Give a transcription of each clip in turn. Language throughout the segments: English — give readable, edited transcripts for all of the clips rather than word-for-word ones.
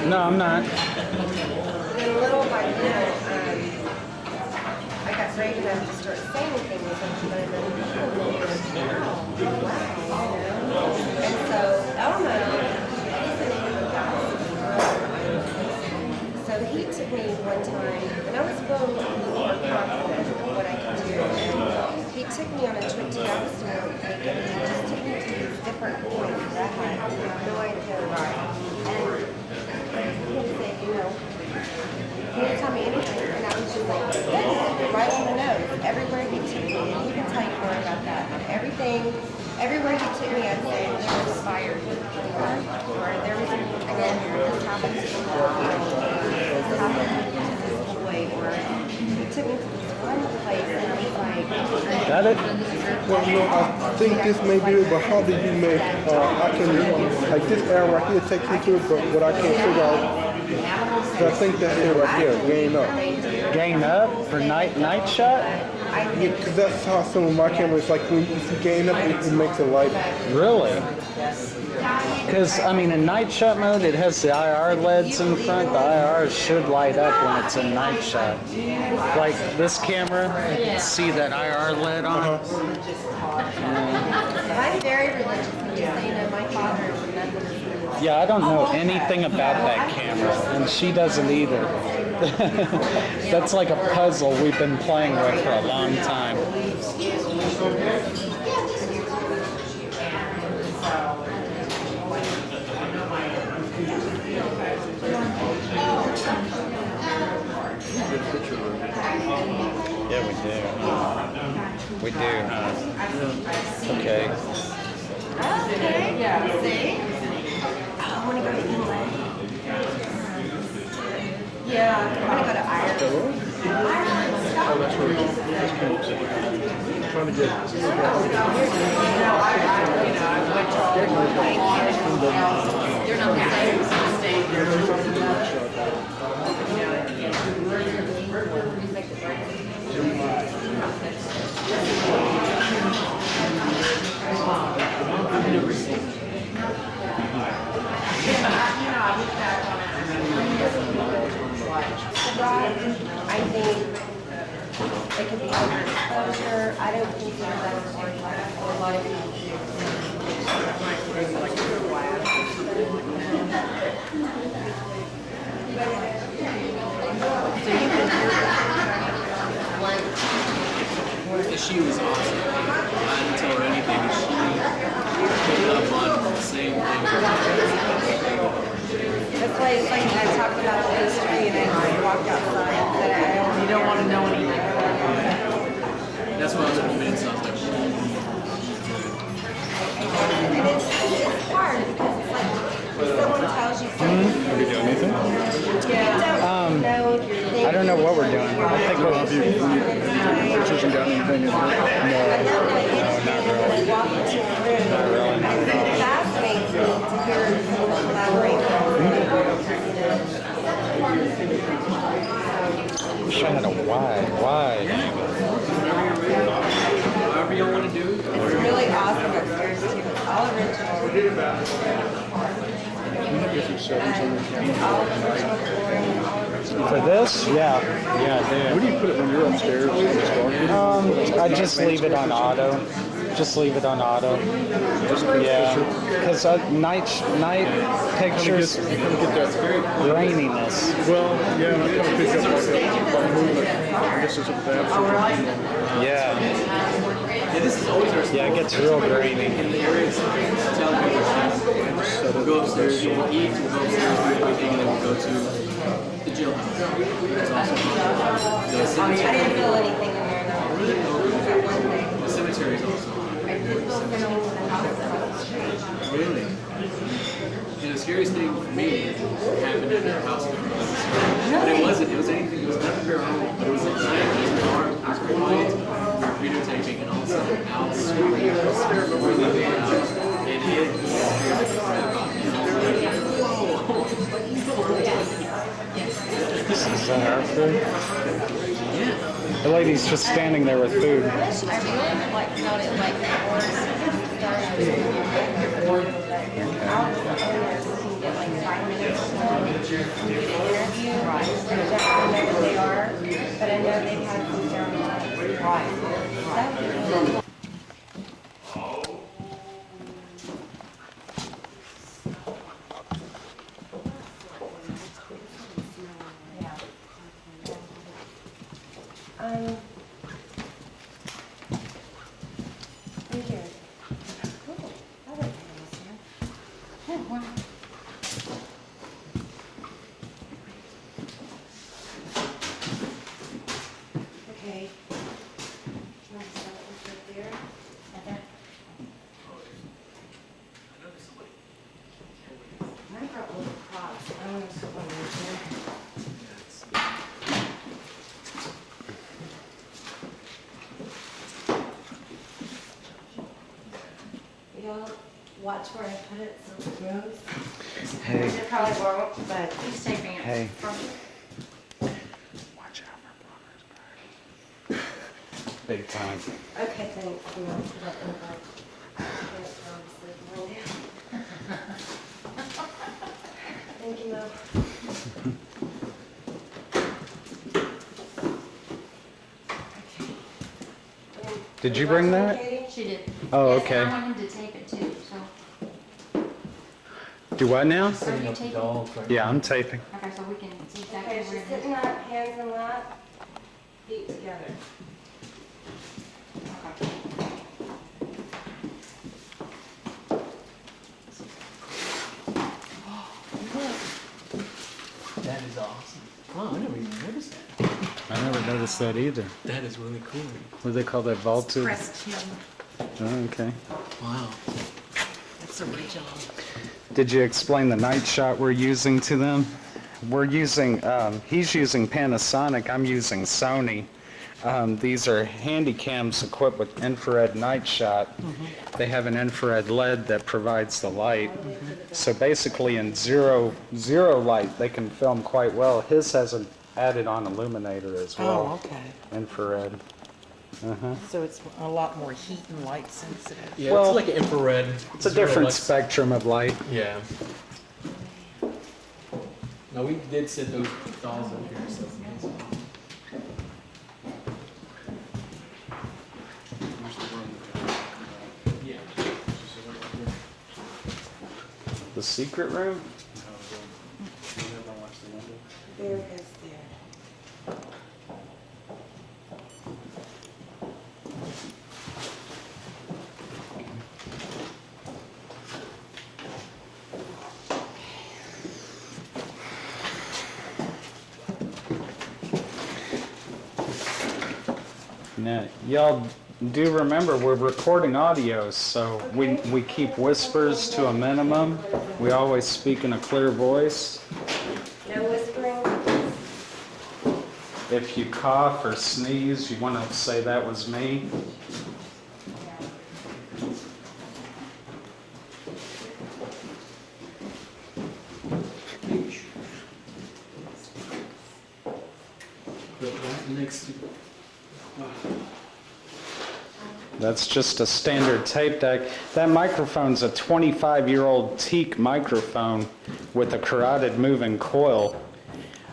No, I'm not. Then little by little, I got brave enough to start saying things with him, but then people were like, wow, you know? And so Elmo, he's an so he took me one time, and I was feeling more confident in what I could do. And he took me on a trip to Galveston real quick, and he just took me to these different points that I had no idea about. And he would say, you know, can you tell me anything? And I was just like, right on the nose. Everywhere he took me, and he can tell you more about that. Everywhere he took me, I'd say there was fire. Or there was, again, this happened to me. This happened to this boy. Or he took me to this one place, and it was like... Got it? Well, you know, I think this may be it, but how do you make, I can, like this arrow right here takes me to it, but what I can't figure out, so I think that's it right there, gain up. Gain up for night shot? Yeah, because that's how some of my cameras, like when you gain up, it makes it lighter. Really? Because, I mean, in night shot mode, it has the IR LEDs in front. The IR should light up when it's in night shot. Like this camera, you can see that IR LED on. I'm very religious, just so you know, my father is nothing. Yeah, I don't know anything about that camera, and she doesn't either. That's like a puzzle we've been playing with for a long time. Yeah, we do. We do, huh? Okay. Okay, yeah. See? I want to go to England. Yeah, I want to go to Ireland. Oh, that's right. I'm trying to get... You're not the I think it could be overexposure. I don't consider that a lot of people do. She was awesome. I didn't tell her anything. She picked up on the same thing. That's why it's like I talked about the history and I walked outside. That you don't want to know anything. That's why I was convinced. I was like, and it's hard because it's like if someone tells you something. Have you done anything? I don't know what we're doing. I think we'll... Have you pictures and got anything in there? Not really. It fascinates me to hear someone collaborate. I wish I had a why. whatever you want to do. It's really awesome upstairs too. It's all original. All original flooring, all original. For this? Yeah, I Where do you put it when you're upstairs? do. I just leave it on auto. Just leave it on auto. Yeah, because night pictures, graininess. Well, yeah, and I kind of pick up like movement. I guess it's a bad. Yeah. This is always our Yeah, it gets real grainy. in the area. Tell people we'll go upstairs, we'll eat, we'll go upstairs, do everything, and then we'll go to the jail house. It's awesome. The I cemetery. didn't feel anything in there though. The cemetery is also. I did feel something in the house across the street. Really? And the scariest thing for me happened at our house. But it wasn't. It was anything. It was nothing paranormal. But it was at night. It was dark. It was quiet. We were videotaping, and all of a sudden, Al screamed really loud, and it scared the crap out of me. And I was like, whoa! This is our food. Yeah. The lady's just standing there with food. I really like felt it like the horse. me to interview. I don't know what they are, but I know they've had some downtime. Right. Right here. Oh, that was nice, yeah. Wow. Okay. You want to start this right there? I brought little props. I don't know if someone was here. Y'all watch where I put it so it moves. Hey. It probably won't, but He's taping it. Hey. From Watch out for plumbers. Big time. okay, thanks. You know, put that in the can't obviously find it. Thank you, Mo. Okay. Did you bring that? Katie? She did. Oh, Yes, okay. and I want him to tape it too, so. Do what now? Are you taping? Yeah, I'm taping. Okay, so we can see exactly Okay, where she's it sitting is. up, hands in lap, feet together. Okay. That is awesome. Wow, I never even noticed that. I never noticed that either. That is really cool. What do they call that? Vaulted? Press two. Oh, okay. Wow. That's original. Did you explain the night shot we're using to them? We're using, he's using Panasonic, I'm using Sony. These are handy cams equipped with infrared night shot. They have an infrared LED that provides the light. So basically in zero light, they can film quite well. His has an added on illuminator as well. Oh, okay. Infrared. So it's a lot more heat and light sensitive. Yeah, Well, it's like an infrared. It's a zero different lux. spectrum of light. Yeah. No, we did sit those dolls up here, so. Yeah. The secret room? There it is there. Now, y'all do remember we're recording audio, so we keep whispers to a minimum. We always speak in a clear voice. No whispering. If you cough or sneeze, you want to say that was me. But right next to. That's just a standard tape deck. That microphone's a 25-year-old teak microphone with a carotid moving coil.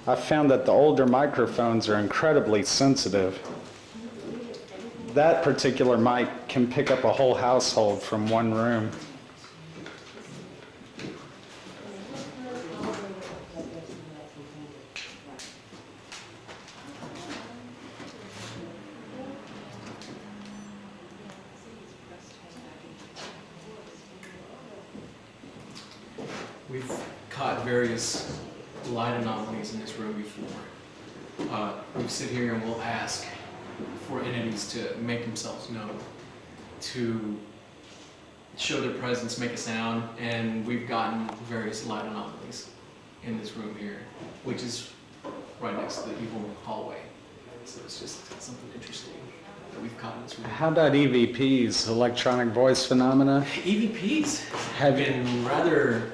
I found that the older microphones are incredibly sensitive. That particular mic can pick up a whole household from one room. We've caught various light anomalies in this room before. We sit here and we'll ask for entities to make themselves known, to show their presence, make a sound, and we've gotten various light anomalies in this room here, which is right next to the evil hallway. So it's just something interesting that we've caught in this room. How about EVPs, electronic voice phenomena? EVPs have been rather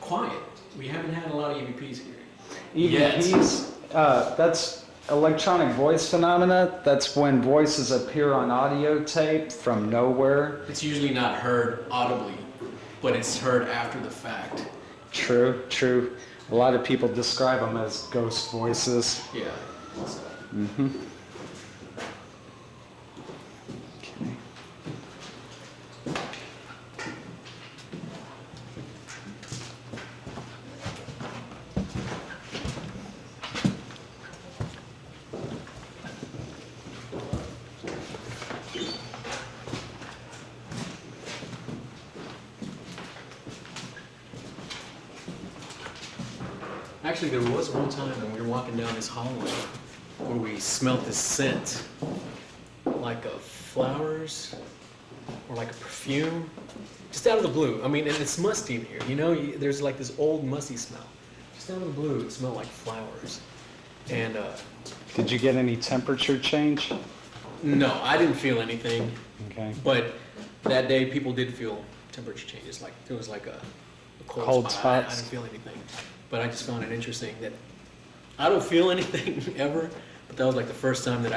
quiet. We haven't had a lot of EVPs here. EVPs, that's electronic voice phenomena. That's when voices appear on audio tape from nowhere. It's usually not heard audibly, but it's heard after the fact. True, true. A lot of people describe them as ghost voices. Yeah. So, Mm-hmm. Okay. actually, there was one time when we were walking down this hallway where we smelt this scent, like of flowers or like a perfume, just out of the blue. I mean, and it's musty in here, you know? There's like this old musty smell. Just out of the blue, it smelled like flowers. And Did you get any temperature change? no, I didn't feel anything. Okay. But that day, people did feel temperature changes. Like there was like a Cold spot. I spots. didn't feel anything, but I just found it interesting that I don't feel anything ever. But that was like the first time that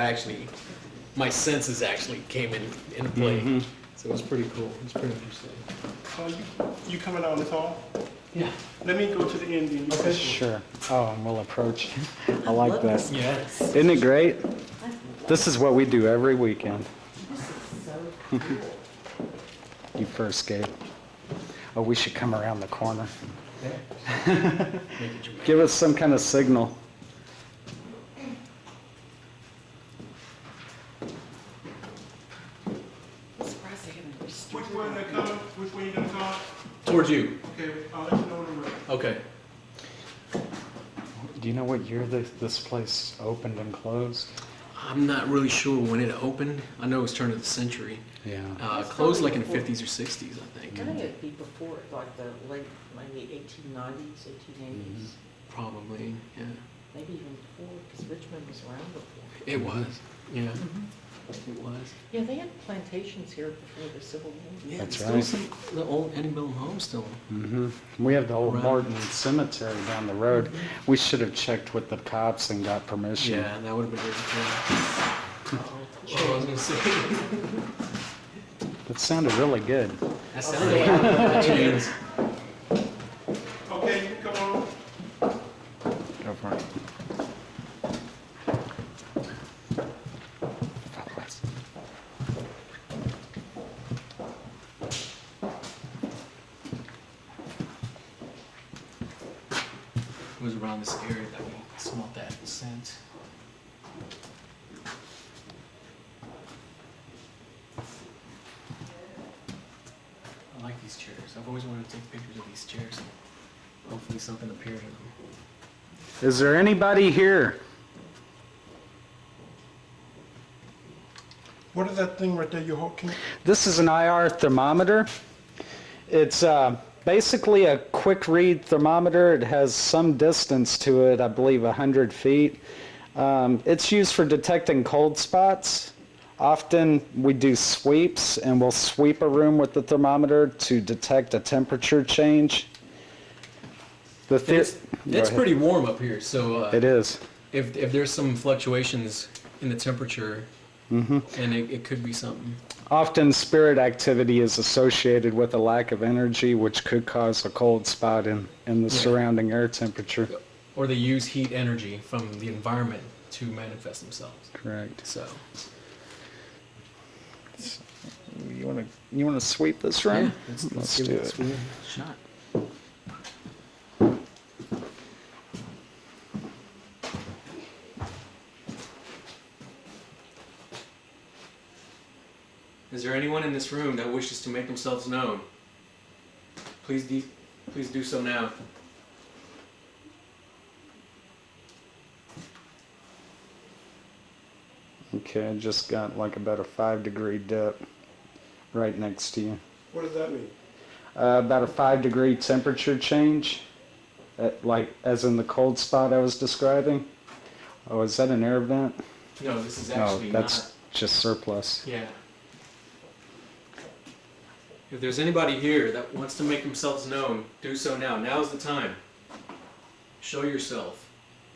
my senses actually came into play. Mhm. So it was pretty cool. It was pretty interesting. You coming down this hall? Yeah. Let me go to the end. And you Sure. Oh, and we'll approach. I like love that. this. Yes. Isn't it great? This is what we do every weekend. This is so cool. You first, Gabe. Oh, we should come around the corner. Make it dramatic. Give us some kind of signal. I'm surprised they haven't restored Which way they coming? Which way you gonna come? Towards you. Okay, I'll let you know when I'm ready. Okay. Do you know what year this place opened and closed? I'm not really sure when it opened. I know it was turn of the century. Yeah. Closed like in the 50s or 60s, I think. I think it'd be before, like the late, maybe 1890s, 1880s, Probably, yeah. maybe even before, because Richmond was around before. It was, yeah. It was. Yeah, they had plantations here before the Civil War. Yeah, That's still right. some, the old antebellum home still. Mm-hmm. We have the old Right. Morton Cemetery down the road. We should have checked with the cops and got permission. Yeah, that would have been really cool. Well, I was gonna say. It sounded really good. That sounded like a chance. Okay, you can come on. Go for it. It was around this area that we smelled that scent. I like these chairs. I've always wanted to take pictures of these chairs. Hopefully something appeared in them. Is there anybody here? What is that thing right there you're holding? This is an IR thermometer. It's basically a quick read thermometer. It has some distance to it, I believe 100 feet. It's used for detecting cold spots. Often we do sweeps and we'll sweep a room with the thermometer to detect a temperature change. It's Go ahead. pretty warm up here, so It is. if there's some fluctuations in the temperature, Mm-hmm. and it could be something. Often spirit activity is associated with a lack of energy, which could cause a cold spot in the Yeah. surrounding air temperature. Or they use heat energy from the environment to manifest themselves. Correct. So, You want to sweep this room? let's do give it. this one a shot. Is there anyone in this room that wishes to make themselves known? Please do so now. Okay, I just got like about a 5-degree dip right next to you. What does that mean? About a 5-degree temperature change, like as in the cold spot I was describing. Oh, is that an air vent? No, this is No, actually that's just surplus. not. Yeah. If there's anybody here that wants to make themselves known, do so now. Now's the time. Show yourself,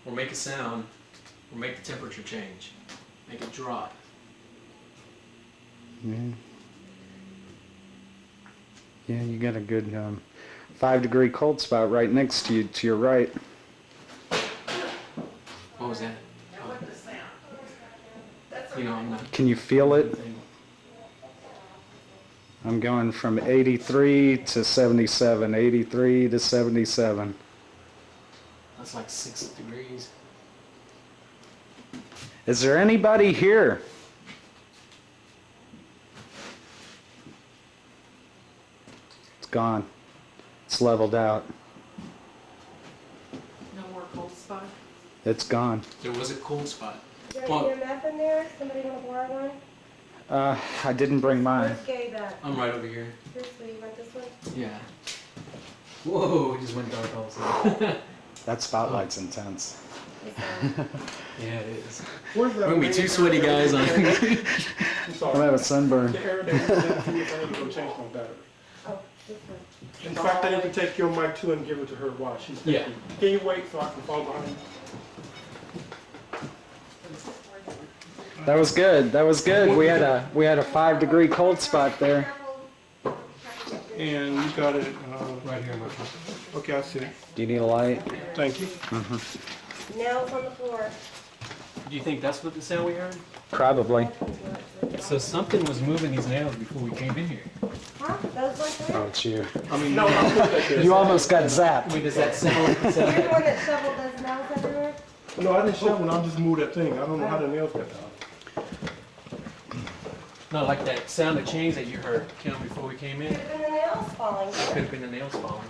or make a sound, or make the temperature change. Make it drop. Yeah. Yeah, you got a good 5-degree cold spot right next to you, to your right. What was that? You know, I'm not. Can you feel it? I'm going from 83 to 77, 83 to 77. That's like 6 degrees. Is there anybody here? It's gone. It's leveled out. No more cold spot? It's gone. There was a cold spot. Is there Well- an EMF in there? Somebody want to borrow one? I didn't bring mine. Where's Gabe at? I'm right over here. Seriously, you want this one? Yeah. Whoa, it just went dark all of a sudden. That spotlight's intense. Yeah, it is. Where's that? We're gonna be two sweaty guys on. I'm I'm sorry. gonna have a sunburn. The air that you said, see if I need to go change my battery. Oh, this one. In fact, I need to take your mic too and give it to her while she's thinking. Yeah. Can you wait so I can follow behind you? That was good. That was good. We had a 5-degree cold spot there. And you got it Right here, my friend. okay, I see it. Do you need a light? Thank you. Nails on the floor. Do you think that's what the sound we heard? Probably. So something was moving these nails before we came in here. Huh? Those ones Oh, there? it's you. I mean, No, I'll put that there. You almost got zapped. wait, does that sound? You're the one that shoveled those nails everywhere? No, I didn't shovel, I just moved that thing. I don't know how the nails got down. No, like that sound of chains that you heard, Kim, before we came in. Could have been the nails falling. Could have been the nails falling.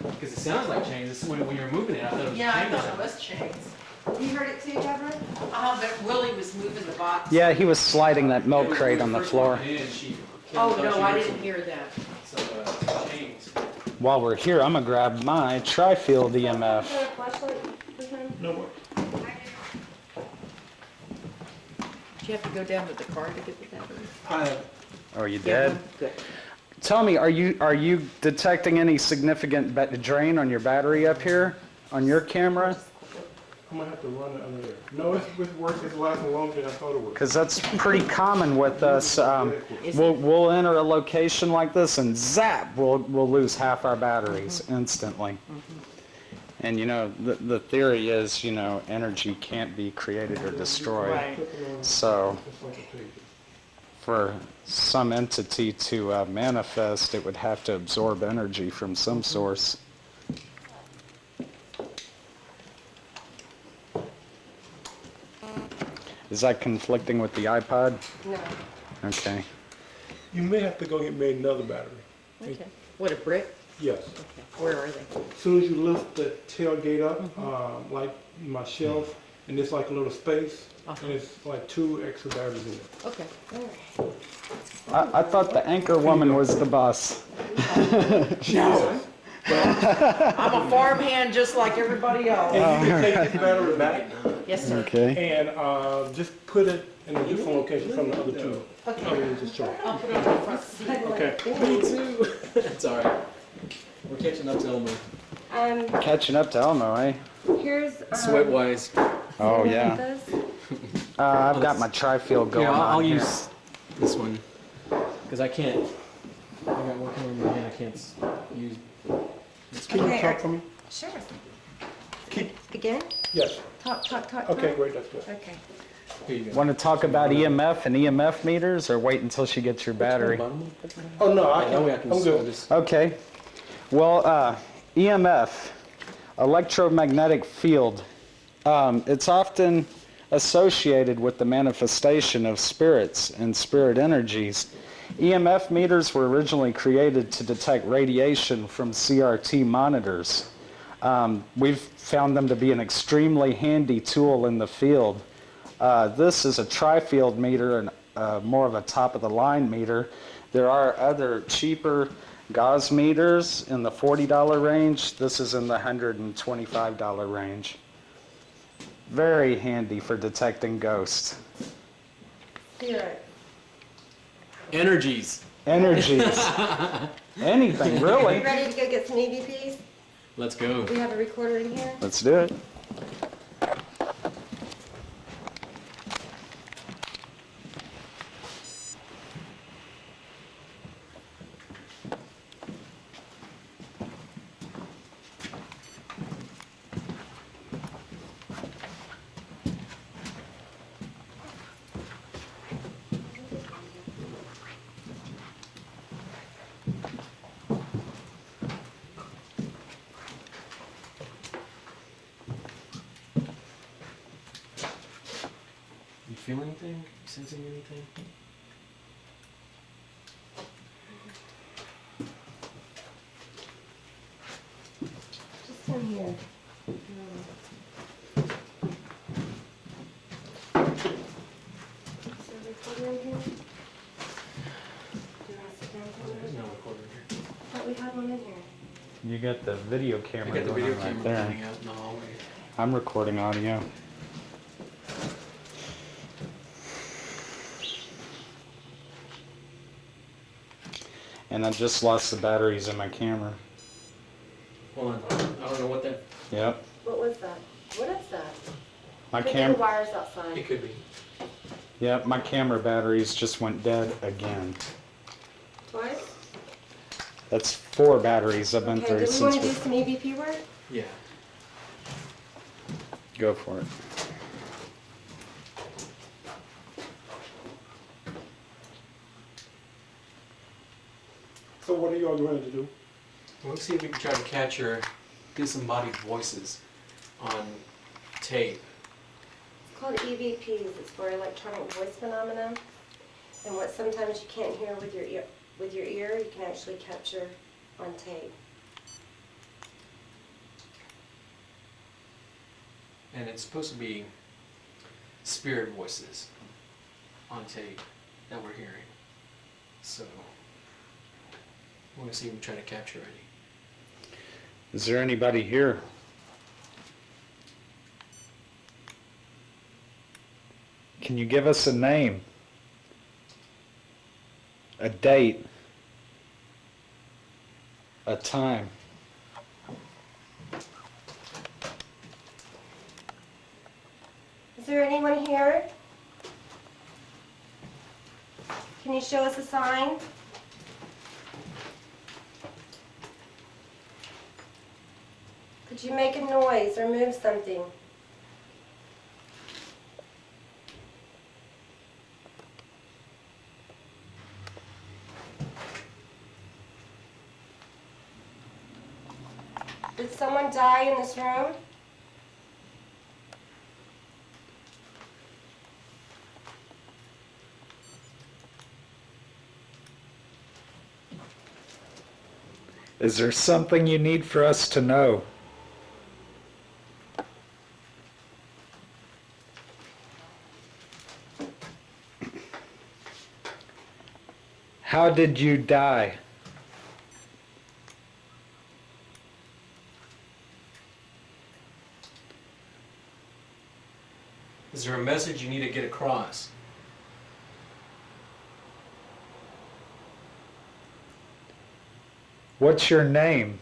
Because it sounds like chains. This is when you were moving it, I thought it was Yeah, I chains. thought it was chains. You heard it too, Deborah? But Willie was moving the box. Yeah, he was sliding that milk crate on the floor. Kim Oh, thought she no, I heard didn't hear that. some chains. While we're here, I'm gonna grab my tri-field Is EMF. there a flashlight for him? No, what? Did you have to go down to the car to get the battery? Oh, you Yeah, did? good. Tell me, are you detecting any significant drain on your battery up here on your camera? I'm gonna have to run it under there. No, it's working, it's lasting longer than I thought it would. Because that's pretty common with us. We'll enter a location like this and zap, we'll lose half our batteries instantly. And you know, the theory is, you know, energy can't be created or destroyed. Right. So It's like a page. for some entity to manifest, it would have to absorb energy from some source. Is that conflicting with the iPod? No. Okay. You may have to go get me another battery. Okay. What, a brick? Yes. Okay. Where are they? As soon as you lift the tailgate up, like my shelf, and it's like a little space, and it's like 2 extra batteries in it. Okay. I thought the anchor woman was the boss. No. I'm a farmhand just like everybody else. And you can take this battery back Yes, sir. Okay. and just put it in a different location from the other two. Okay. I mean, just charge. I'll put it on the front seat. Okay. Me too. It's all right. We're catching up to Elmo. Catching up to Elmo, eh? Here's, Sweat wise. Oh, yeah. those. I've got my tri-field going Yeah, I'll on here. use this one because I can't. I got one camera in my hand. I can't use. Can you Okay, talk for me? Sure. Keep. Again? Yes. Talk. Okay, great, that's good. Okay. Here you go. Want to talk about EMF and EMF meters, or wait until she gets your battery? Oh, no, I That way I can, can I'm good. just. Okay. Well, EMF, electromagnetic field, it's often associated with the manifestation of spirits and spirit energies. EMF meters were originally created to detect radiation from CRT monitors. We've found them to be an extremely handy tool in the field. This is a tri-field meter and more of a top-of-the-line meter. There are other cheaper gauze meters in the $40 range. This is in the $125 range. Very handy for detecting ghosts. Spirit. Energies. Energies. Anything, You really. ready to go get some EVPs? Let's go. We have a recorder in here. Let's do it. feel anything? You sensing anything? Just in here. Is there a recorder in here? Do you want to sit down for a There's minute? no recorder here. I thought we had one in here. You got the video I camera got the going video on right camera there. pointing out in the hallway. I'm recording audio. And I just lost the batteries in my camera. Hold on. I don't know what that. Yep. What was that? What is that? My Could be the cam. wires outside. It could be. Yep. My camera batteries just went dead again. Twice? That's 4 batteries I've been Okay, through do we want since. to do some EVP work? Yeah. Go for it. So what are y'all going to do? Let's see if we can try to capture disembodied voices on tape. It's called EVPs. It's for electronic voice phenomena. And what sometimes you can't hear with your ear, you can actually capture on tape. And it's supposed to be spirit voices on tape that we're hearing. So we're going to see if we try to capture any. Is there anybody here? Can you give us a name? A date? A time? Is there anyone here? Can you show us a sign? Could you make a noise or move something? Did someone die in this room? Is there something you need for us to know? How did you die? Is there a message you need to get across? What's your name?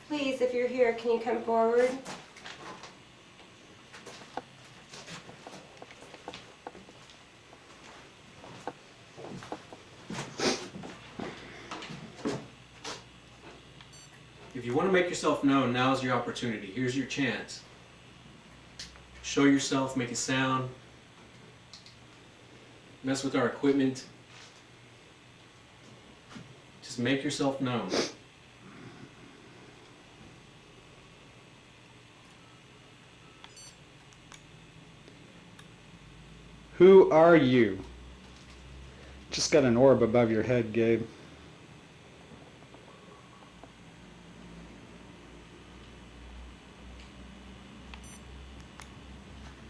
Please, if you're here, can you come forward? If you want to make yourself known, now's your opportunity. Here's your chance. Show yourself, make a sound, mess with our equipment. Just make yourself known. Who are you? Just got an orb above your head, Gabe.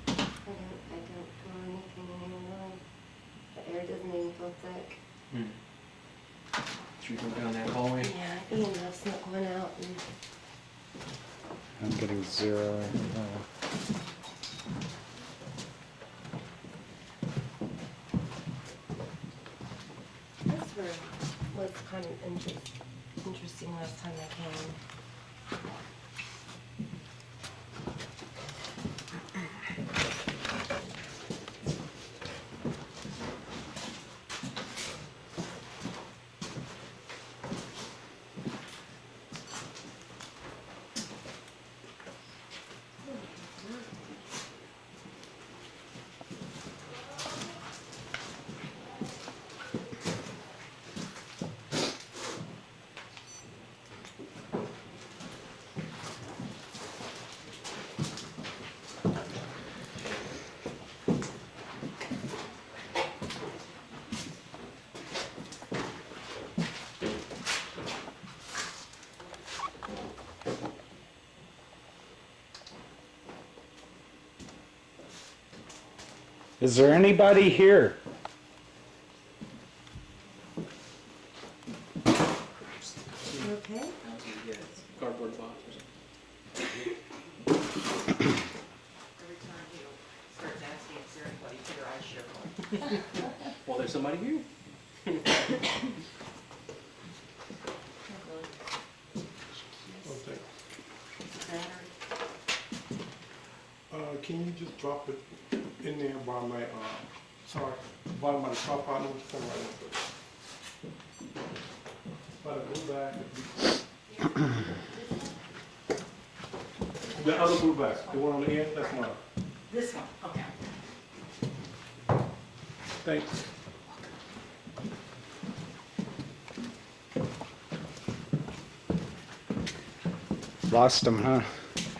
I don't feel anything in here, really. The air doesn't even feel thick. Should we go down that hallway? Yeah, Ian has snuck one out. And I'm getting 0. Oh. this room was kind of interesting last time I came. Is there anybody here? Okay. Cardboard box or something. Every time you start asking, is there anybody here, I share one. Well, there's somebody here. Okay. Battery. Can you just drop it in there by my, sorry, bottom of the top part, number four right there. By the blue bag. The other blue bag, the one on the end, that's mine. This one, okay. Thanks. Lost him, huh?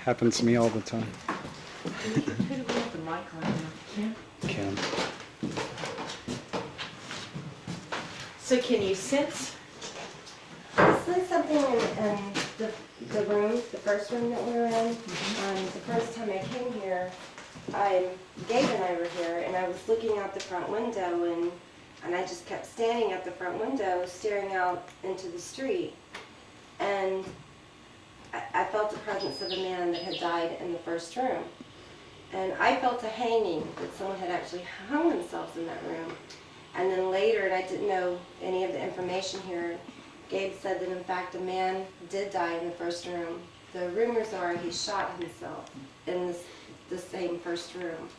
Happens to me all the time. Who do we have the mic on now? Kim? Kim. So can you sense? This is something in the room, the first room that we were in. The first time I came here, Gabe and I were here, and I was looking out the front window, and I just kept standing at the front window, staring out into the street. And I felt the presence of a man that had died in the first room. And I felt a hanging, that someone had actually hung themselves in that room. And then later, and I didn't know any of the information here, Gabe said that in fact a man did die in the first room. The rumors are he shot himself in the same first room.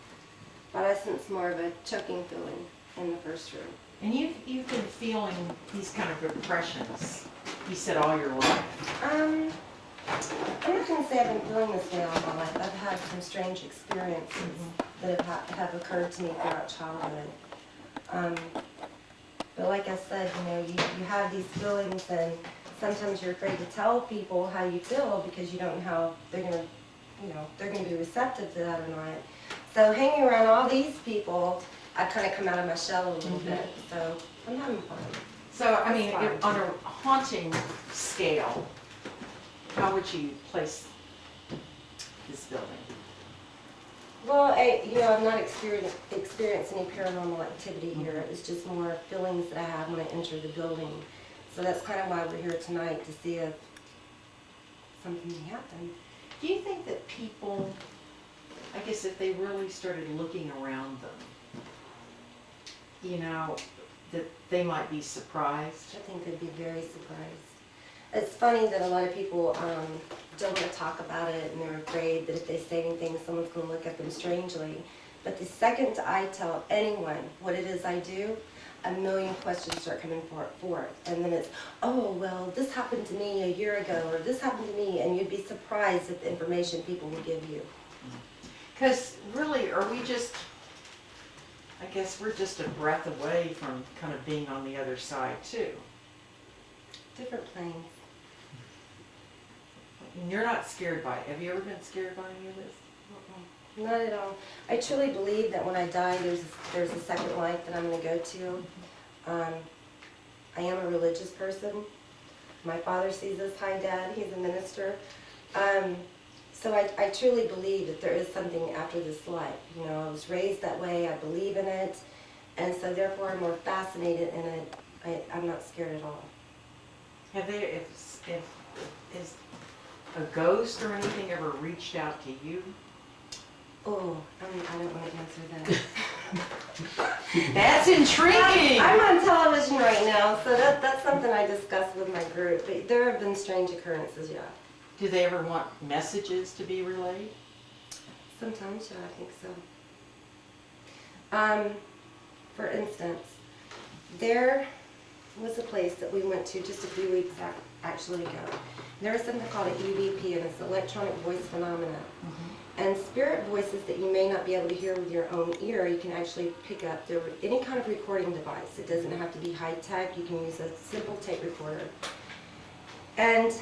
But I sense more of a choking feeling in the first room. And you've been feeling these kind of impressions, you said all your life. I'm not going to say I've been feeling this way all my life. I've had some strange experiences that have occurred to me throughout childhood. But like I said, you have these feelings, and sometimes you're afraid to tell people how you feel because you don't know how they're going to, they're going to be receptive to that or not. So hanging around all these people, I kind of come out of my shell a little bit. So I'm having fun. So, I mean, That's on a haunting scale, how would you place this building? Well, I've not experienced any paranormal activity here. It's just more feelings that I have when I enter the building. So that's kind of why we're here tonight, to see if something may happen. Do you think that people, I guess if they really started looking around them, that they might be surprised? I think they'd be very surprised. It's funny that a lot of people don't want to talk about it, and they're afraid that if they say anything, someone's going to look at them strangely. But the second I tell anyone what it is I do, a million questions start coming forth. And then it's, oh, well, this happened to me a year ago, or this happened to me, and you'd be surprised at the information people will give you. Because really, are we just, I guess we're just a breath away from kind of being on the other side too. Different planes. And you're not scared by it. Have you ever been scared by any of this? Not at all. I truly believe that when I die, there's a second life that I'm going to go to. I am a religious person. My father sees us. Hi, Dad. He's a minister. So I truly believe that there is something after this life. I was raised that way. I believe in it. And so therefore I'm more fascinated in it. I'm not scared at all. Have they, is a ghost or anything ever reached out to you? Oh, I don't want to answer that. That's intriguing! I'm on television right now, so that's something I discuss with my group. But there have been strange occurrences, yeah. Do they ever want messages to be relayed? Sometimes, yeah, I think so. For instance, there was a place that we went to just a few weeks actually ago. There is something called an EVP, and it's electronic voice phenomena. And spirit voices that you may not be able to hear with your own ear, you can actually pick up through any kind of recording device. It doesn't have to be high tech. You can use a simple tape recorder. And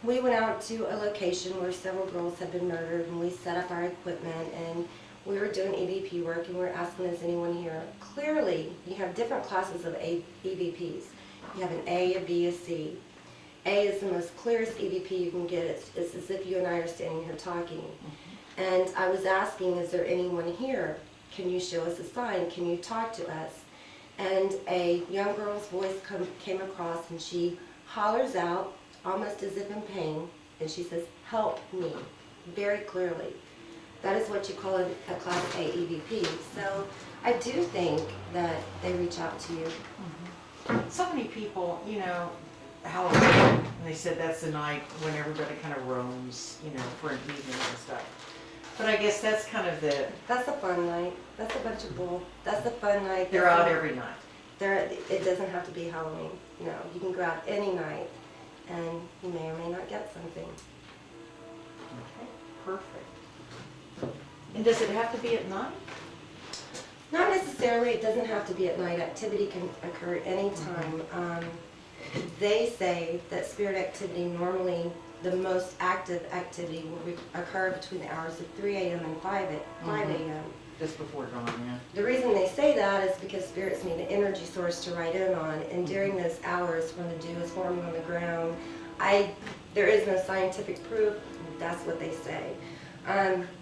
we went out to a location where several girls had been murdered, and we set up our equipment, and we were doing EVP work, and we were asking, is anyone here? Clearly, you have different classes of EVPs. You have an A, a B, a C. A is the most clearest EVP you can get. It's as if you and I are standing here talking. And I was asking, is there anyone here? can you show us a sign? Can you talk to us? And a young girl's voice came across, and she hollers out, almost as if in pain, and she says, "Help me," very clearly. That is what you call a Class A EVP. So I do think that they reach out to you. So many people, you know, Halloween, and they said that's the night when everybody kind of roams, you know, for an evening and stuff. But I guess that's kind of That's a fun night. That's a bunch of bull. That's a fun night. they're out every night. It doesn't have to be Halloween. No, you can go out any night, and you may or may not get something. Okay, perfect. And does it have to be at night? Not necessarily. It doesn't have to be at night. Activity can occur anytime. They say that spirit activity normally, the most active activity will occur between the hours of 3 a.m. and 5 a.m. Just before dawn, yeah. The reason they say that is because spirits need an energy source to ride in on, and during those hours when the dew is forming on the ground, there is no scientific proof. That's what they say.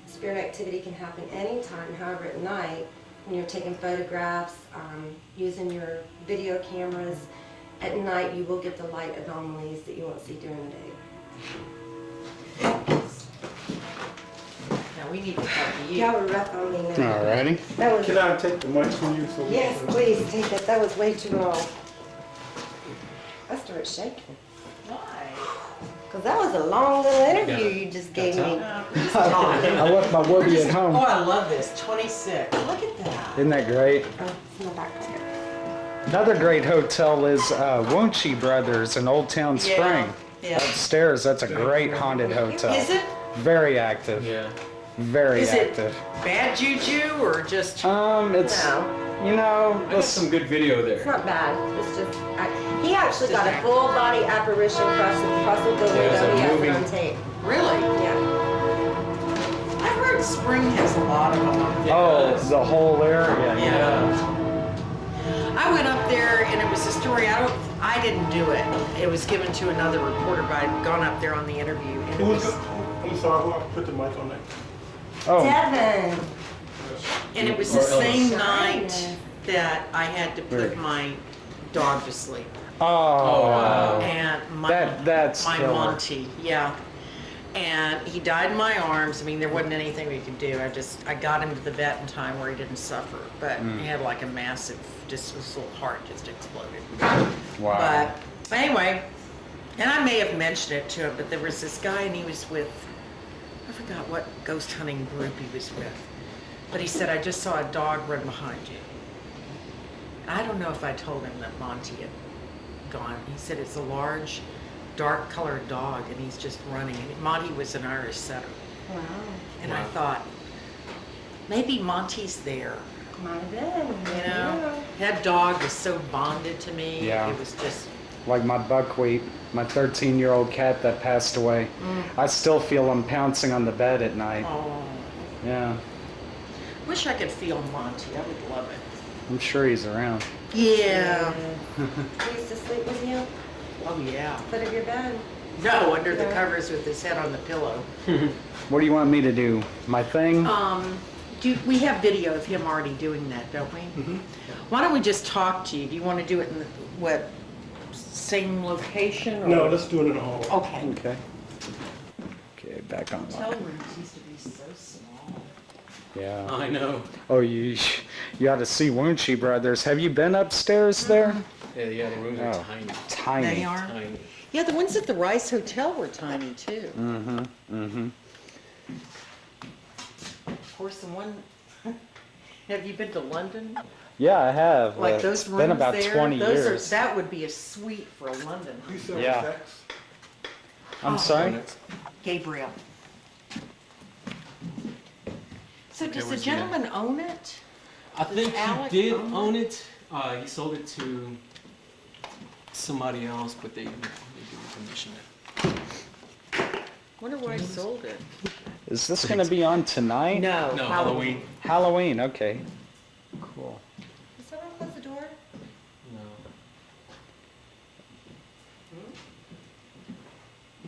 Spirit activity can happen anytime. However, at night, when you're taking photographs, using your video cameras, at night you will get the light anomalies that you won't see during the day. Now we need to talk to you. Y'all were rough on me now. Alrighty. That was, Can I take the mic from you? So yes, please take it. That was way too long. I started shaking. Why? Because that was a long little interview you just gave me. I left my worry at home. Oh, I love this. 26. Look at that. Isn't that great? Oh, it's in my back pocket. Another great hotel is Wonchie Brothers in Old Town Spring. Yeah. Upstairs, that's a great haunted hotel. Is it? Very active. Yeah. Very Is it active. bad juju or just? It's, No, you know, I got some good video it's there. not bad. It's just, he actually got a full body apparition crossing the There's a window. He has movie. it on tape. Really? Yeah. I heard Spring has a lot of them. oh, the whole area. Yeah. I went up there and it was a story. I didn't do it. It was given to another reporter, but I'd gone up there on the interview. And it was, I'm sorry, who I put the mic on that? Oh, Devin. and it was the Or same Ellis. night that I had to put my dog to sleep. oh, wow. And my, That's my killer. Monty, yeah. And he died in my arms. I mean, there wasn't anything we could do. I got him to the vet in time where he didn't suffer. But he had like a massive, just his little heart just exploded. Wow. But anyway, and I may have mentioned it to him, but there was this guy and he was with, I forgot what ghost hunting group he was with. But he said, I just saw a dog run behind you. I don't know if I told him that Monty had gone. He said it's a large, dark colored dog and he's just running. And Monty was an Irish setter. Wow. And I thought, maybe Monty's there. Might have been. You know, that dog was so bonded to me. Yeah. It was just, Like my buckwheat, my 13-year-old cat that passed away. I still feel him pouncing on the bed at night. oh. Yeah, Wish I could feel Monty. I would love it. I'm sure he's around. Yeah. He used to sleep with you? Oh yeah. Foot of your bed? No, under the Yeah. covers with his head on the pillow. What do you want me to do? My thing? We have video of him already doing that, don't we? Mm-hmm. Why don't we just talk to you? Do you want to do it in the, same location? Or? No, let's do it in the hall. Okay. Okay. Okay, back on. Hotel rooms used to be so small. Yeah. I know. Oh, you ought to see Wonchie Brothers. Have you been upstairs there? Yeah, the rooms are Oh. tiny. Tiny. They are? Tiny. Yeah, the ones at the Rice Hotel were tiny too. Mm-hmm. Mm-hmm. Of course, the one. Have you been to London? Yeah, I have. Like those It's rooms been about there? 20 Those years. that would be a suite for London. You said Yeah. sex? I'm sorry? Gabriel. So does the where's the- gentleman own it? I think Alec he did own it? own it. He sold it to somebody else, but they didn't commission it. Wonder why he sold it. Is this going to be on tonight? No, No, Halloween. Halloween, okay. Cool. Did someone close the door? No.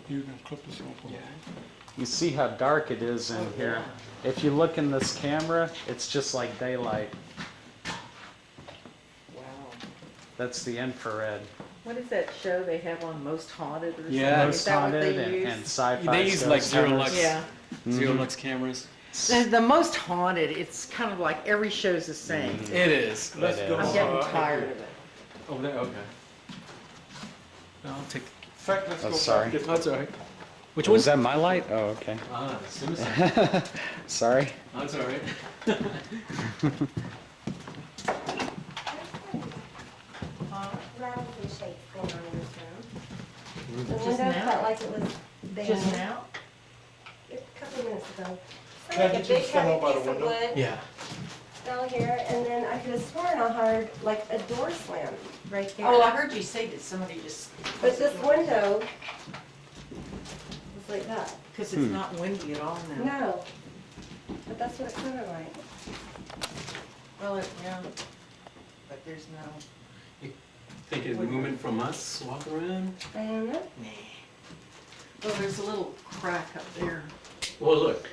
You can clip this one for me. Yeah. You see how dark it is in here. If you look in this camera, it's just like daylight. Wow. That's the infrared. What is that show they have on Most Haunted or something? Yeah. Is Most that what haunted they use? and sci-fi. They use like stuff. zero lux, Yeah. zero lux cameras. The Most Haunted, it's kind of like every show's the same. It is. Let's It go. is. I'm getting tired of it. Over there. Okay. I'll take. In fact, let's Oh, go sorry. back this That's all right. Which Was one? that my light? Oh, okay. Ah, Simpson. Sorry. That's all right. Rattle some shakes going on in this room. The Just window now? felt like it was there. Just now? A couple of minutes ago. Can I Like a get you to big stand heavy up by the piece of window? wood Yeah. fell here, and then I could have sworn I heard like a door slam right there. Oh, I heard you say that somebody just. But this window was like that. Because it's not windy at all now. No. But that's what it sounded like. Well, yeah. But there's no. Think it's movement from us walking around? I don't know. Nah. Well, there's a little crack up there. Well, look.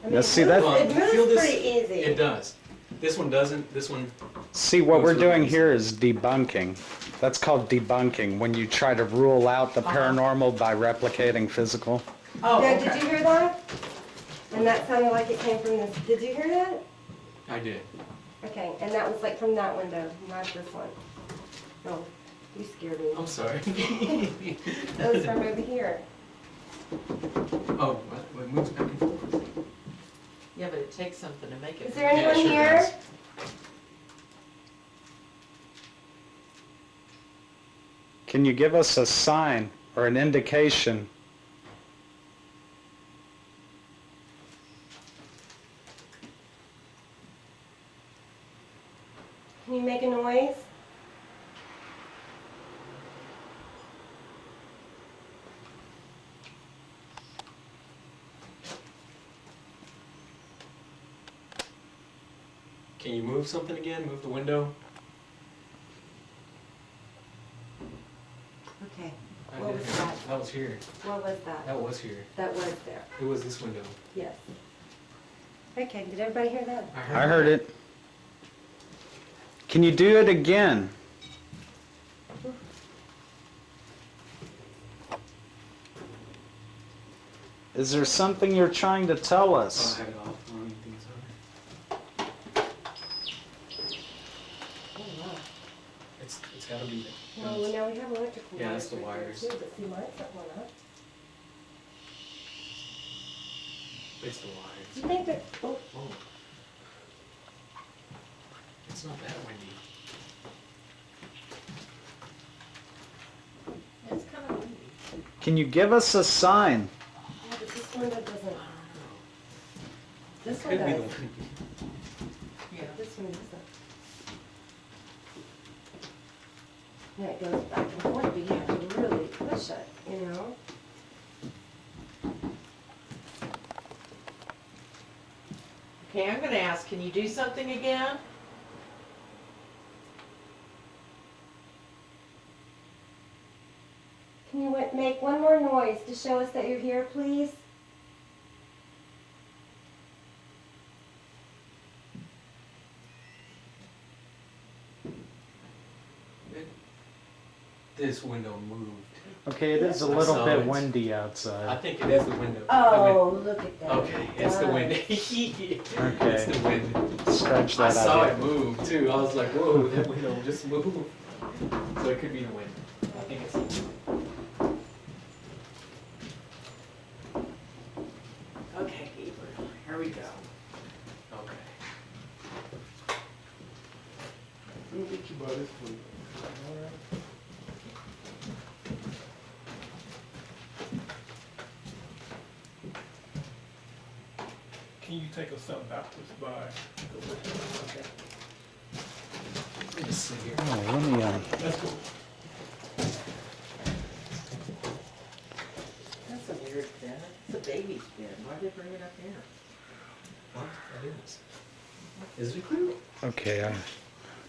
I mean, Yeah, see, that- it You feel moves this? pretty easy. It does. This one doesn't. This one. See, what Goes we're with doing these. here is debunking. That's called debunking, when you try to rule out the paranormal by replicating physical. Oh, Now, okay. did you hear that? And that sounded like it came from this. Did you hear that? I did. Okay, and that was like from that window, not this one. No, you scared me. I'm sorry. That was from over here. Oh, well, it moves back and forth. Yeah, but it takes something to make it. Is there anyone sure here? does. Can you give us a sign or an indication? Can you make a noise? Can you move something again? Move the window? Okay, I What did. was that? That was here. what was that? That was here. That was there, It was this window. yes. Okay, did everybody hear that? I heard it. Can you do it again? Is there something you're trying to tell Oh, us? I have it off. I don't even think it's on. Oh, wow. It's gotta be there. Well, now we have electrical Yeah, wires that's the right there wires. too, but see, mine's not one up. It's the Do wires. you think that, oh, Oh. It's not that windy. It's kind of windy. Can you give us a sign? yeah, but this window doesn't, this one Could be the does, wind. Yeah. this one doesn't. Yeah, it goes back and forth, but you have to really push it, you know? Okay, I'm gonna ask, can you do something again? Can you make one more noise to show us that you're here, please? This window moved. Okay, it is a I little saw bit it. windy I outside. think it is the window. Oh, look at that. Okay, it's the wind. Nice. It's Okay, the wind. scratch I that saw out. it move too. I was like, whoa, that window just moved. So it could be the wind. I think it's the wind. Okay, Gabriel, here we go. Okay. We'll get you by this window. All right. Can you take us something backwards by? Okay. Let me see here. Oh, let me, Let's go. That's a weird bed. It's a baby's bed. Why'd they bring it up here? What? That is. Is it clear? okay.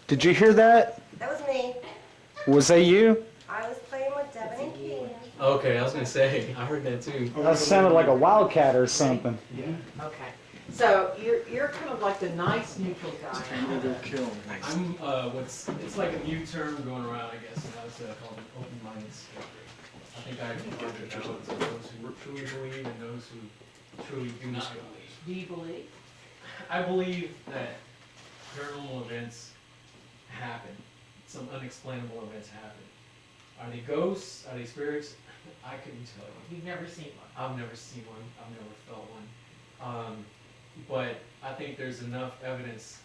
Did you hear that? That was me. Was that you? I was playing with Devin and Keaton. Okay, I was gonna say, I heard that too. That sounded like a wildcat or something. Okay. So you're kind of like the nice neutral guy. I'm it's like a new term going around, I guess, and that's called an open-minded skeptic. I think I divide it down to those who truly believe and those who truly do not believe. Do you believe? I believe that paranormal events happen. Some unexplainable events happen. Are they ghosts? Are they spirits? I couldn't tell you. You've never seen one. I've never seen one. I've never felt one. But I think there's enough evidence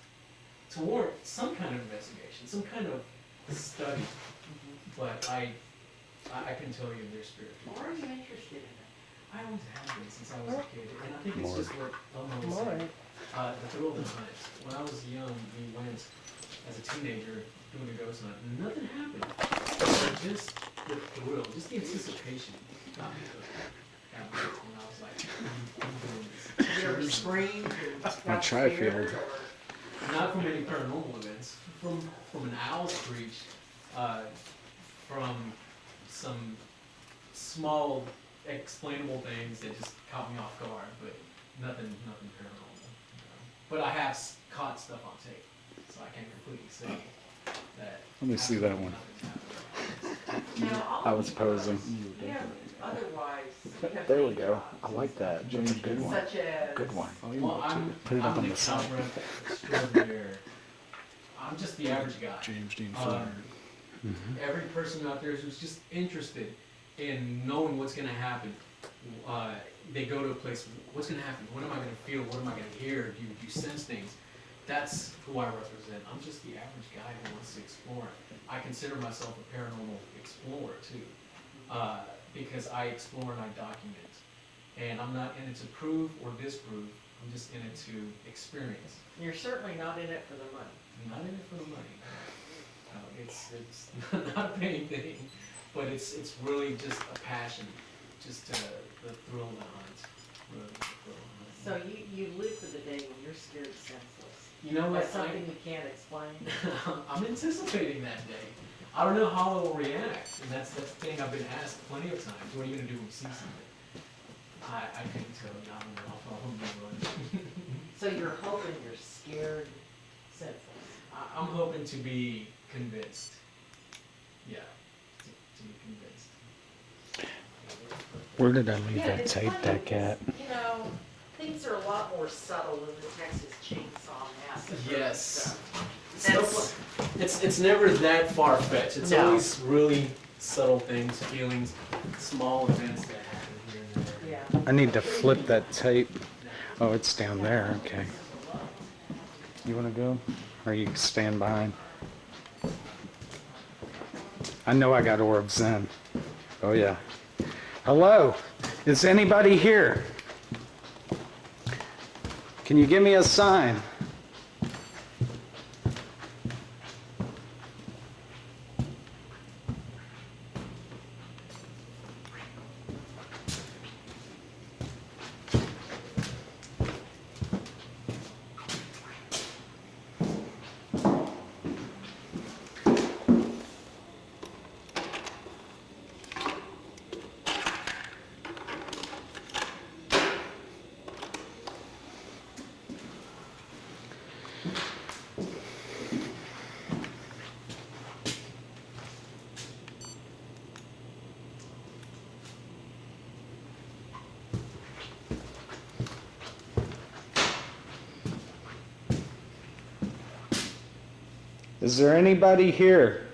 to warrant some kind of investigation, some kind of study. But I can tell you they're spiritual. Why are you interested in it? I always have been since I was a kid, and I think it's just what Elmo was saying. The thrill of the hunt. When I was young, we went as a teenager doing a ghost hunt, and nothing happened. But just the thrill, just the anticipation got me hooked. Got me hooked when I was like, I'm doing this. Have you ever screamed? My tri-field. Not from any paranormal events, from an owl screech, from some small explainable things that just caught me off guard, but nothing paranormal. But I have caught stuff on tape, so I can't completely say that. Let me see that one. I was posing. Yeah, otherwise. There we go. I like that. That's a good one. Such as. Good one. Well, I'm on an the side. account rep extraordinaire. I'm just the average guy. James Dean Every person out there who's just interested in knowing what's going to happen, they go to a place, what's going to happen? What am I going to feel? What am I going to hear? Do you sense things? That's who I represent. I'm just the average guy who wants to explore. I consider myself a paranormal explorer too, because I explore and I document. And I'm not in it to prove or disprove. I'm just in it to experience. You're certainly not in it for the money. I'm not in it for the money. It's not a paying thing, but it's really just a passion, just the thrill of the hunt. Really the thrill of the hunt. So you live for the day when you're scared senseless. You know what? That's something you can't explain. I'm anticipating that day. I don't know how I will react, and that's the thing I've been asked plenty of times. What are you going to do when you see something? I couldn't tell you. I don't know. I'll follow me. So you're hoping you're scared senseless. I'm hoping to be convinced. Yeah, to be convinced. Where did I leave Yeah, that it's tape funny deck at? because, you know, things are a lot more subtle than the Texas Chainsaw Massacre. Yes. That's, It's never that far-fetched. It's No. always really subtle things, feelings, small events that happen here and there. yeah. I need to flip that tape. Oh, it's down there. Okay. You want to go? Or you stand behind? I know I got orbs in. Oh, yeah. Hello? Is anybody here? Can you give me a sign? Is there anybody here?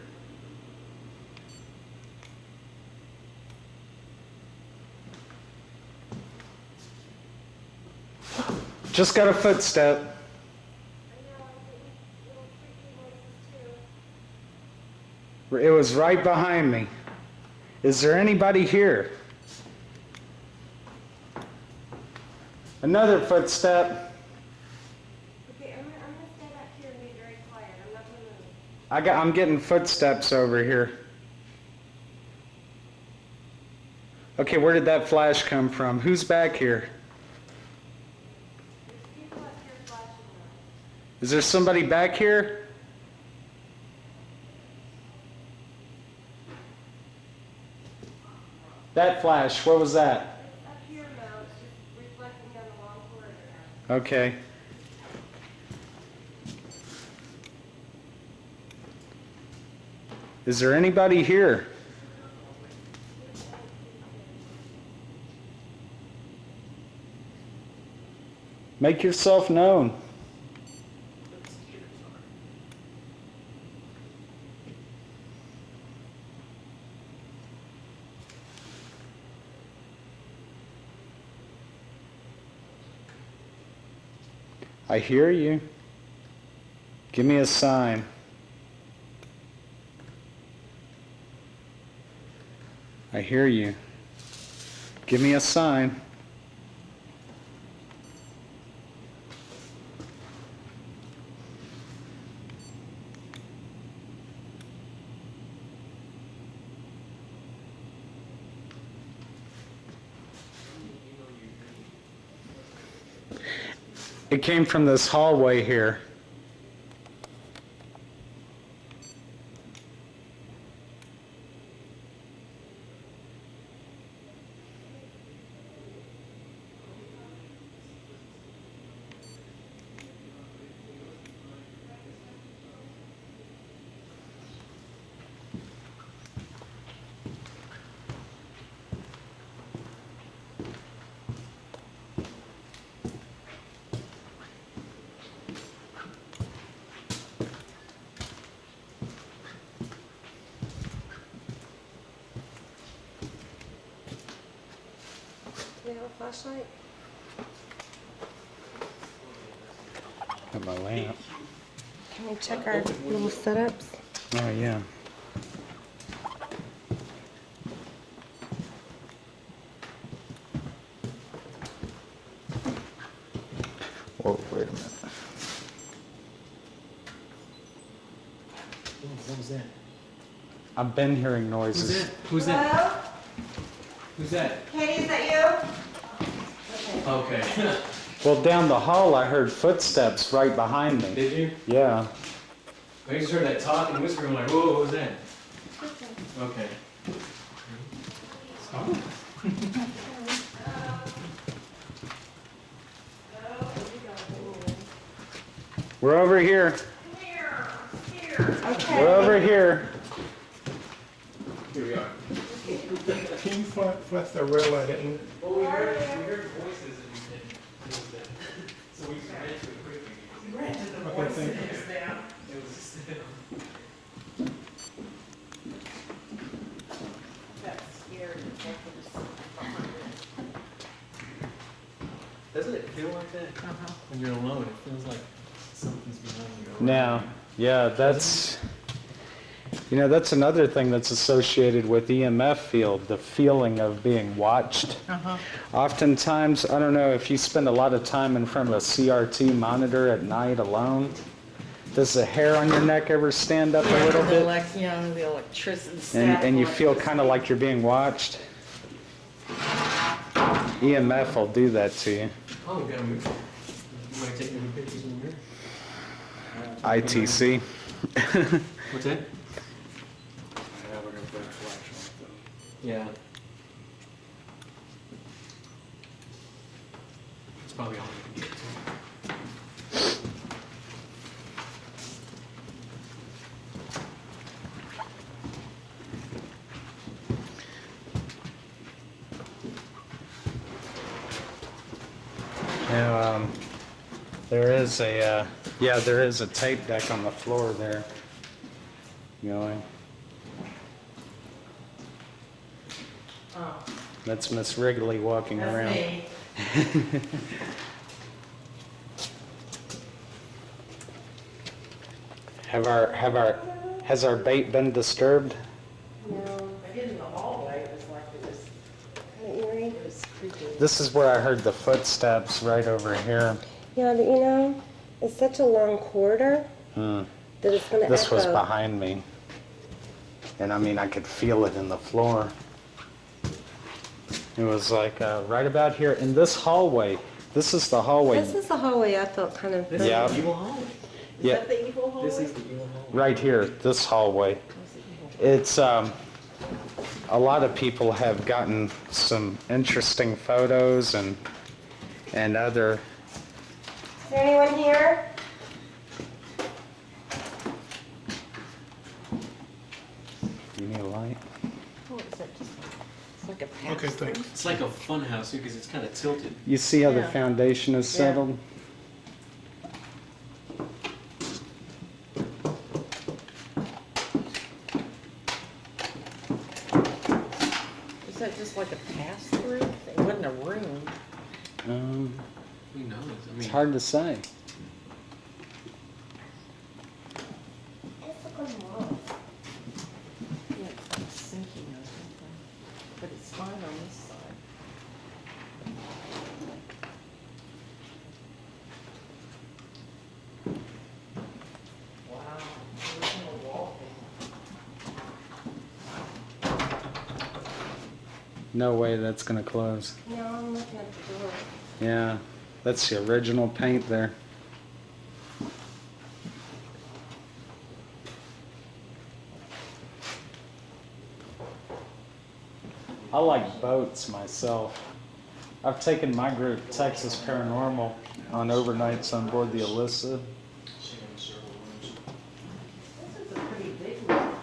Just got a footstep. It was right behind me. Is there anybody here? Another footstep. Okay, I'm gonna stay back here and be very quiet. I'm not gonna move. I'm getting footsteps over here. Okay, where did that flash come from? Who's back here? There's people up here flashing lights. Is there somebody back here? That flash, what was that? Up here, Mo, it's just reflecting down the long corridor. Okay. Is there anybody here? Make yourself known. I hear you. Give me a sign. I hear you. Give me a sign. It came from this hallway here. Do you have a flashlight? Got my lamp. Can we check our little setups? Oh, yeah. Whoa, wait a minute. What was that? I've been hearing noises. Who's that? Who's that? Katie, is that you? Okay. Well, down the hall, I heard footsteps right behind me. Did you? Yeah. I just heard that talk and whispering. I'm like, whoa, what was that? Okay. We're over here. Okay. We're over here. Here we are. Can you flash the red light at me? Well, we heard voices and it was that. So we ran to it quickly. Ran to the Okay, voice thank and you. it was down. It was That scared me. Doesn't it feel like that? Uh-huh. When you're alone, it feels like something's behind you. Now, yeah, that's, you know, that's another thing that's associated with EMF field, the feeling of being watched. Uh-huh. Oftentimes, I don't know if you spend a lot of time in front of a CRT monitor at night alone, does the hair on your neck ever stand up a little The bit? the electricity. And you feel kind of like you're being watched? EMF will do that to you. Oh, we got a mirror. You might take any pictures in the mirror. ITC. What's that? Yeah, we're gonna put a flash on it Yeah. It's probably all we can get to. Now, there is a, yeah, there is a tape deck on the floor there. Going. Oh, That's Miss Wrigley walking that's around. me. Has our bait been disturbed? No. I hid in the hallway. It was like it was, Kind of eerie. it was creepy. This is where I heard the footsteps right over here. Yeah, but you know, it's such a long corridor that it's going to This echo. was behind me. And I mean, I could feel it in the floor. It was like right about here in this hallway. This is the hallway. This is the hallway I felt kind of... This is Yeah. the evil hallway. Is Yeah. that the evil hallway? This is the evil hallway. Right here, this hallway. That's the evil hallway. It's a lot of people have gotten some interesting photos and other. Is there anyone here? You need a light? What is that? It's like a pass. Okay, thanks. It's like a fun house because it's kind of tilted. You see how the Yeah. foundation is settled? Is that just like a pass-through? It wasn't a room. Who knows? I mean, It's hard to say. Let's look on the wall. Yeah, it's like sinking or something. But it's fine on this side. Wow. Original wallpaper. No way that's gonna close. No, I'm looking at the door. Yeah, that's the original paint there. I like boats myself. I've taken my group, Texas Paranormal, on overnights on board the Alyssa. This is a pretty big one.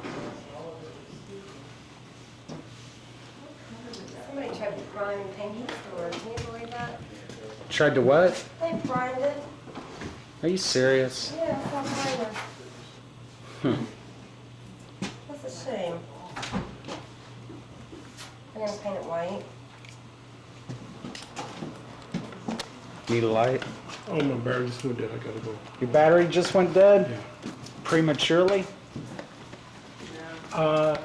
Somebody tried to prime paint his door. Can you believe that? Tried to what? They primed it. Are you serious? Yeah, it's all primer. Hmm. That's a shame. They're gonna paint it white. Need a light? Oh, my battery just went dead. I gotta go. Your battery just went dead? Yeah. Prematurely? No,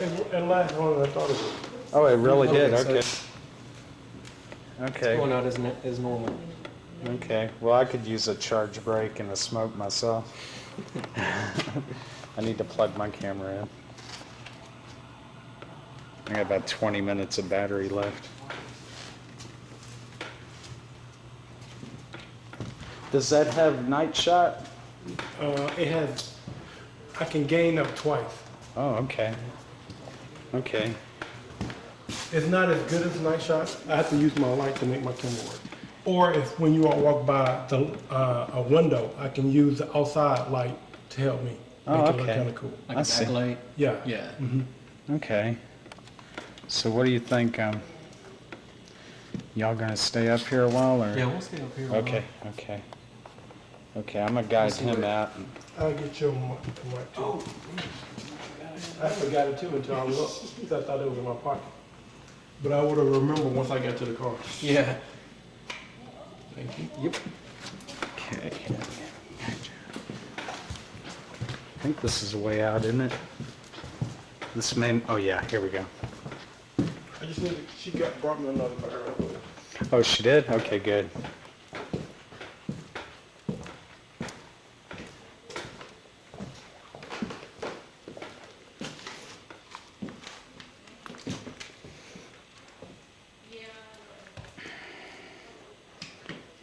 it lasted longer than I thought it would. Oh, it really did, Okay, so okay. it's Okay, going out as normal. okay. Well, I could use a charge break and a smoke myself. I need to plug my camera in. I got about 20 minutes of battery left. Does that have night shot? It has, I can gain up twice. Oh, okay. Okay. It's not as good as night shot. I have to use my light to make my camera work. Or if when you all walk by a window, I can use the outside light to help me. Oh, Make it look okay. kind of cool. Like I a see. backlight. Yeah. Yeah. Okay. So what do you think? Y'all gonna stay up here a while, or? Yeah, we'll stay up here. Okay, okay. Okay, I'm gonna guide him out. I'll get your mic too. Oh. I forgot it too until I looked. 'Cause I thought it was in my pocket. But I would have remembered once I got to the car. Yeah. Thank you. Yep. Okay. I think this is the way out, isn't it? This may, oh yeah, here we go. I just need she brought me another battery. Oh, she did? Okay, good.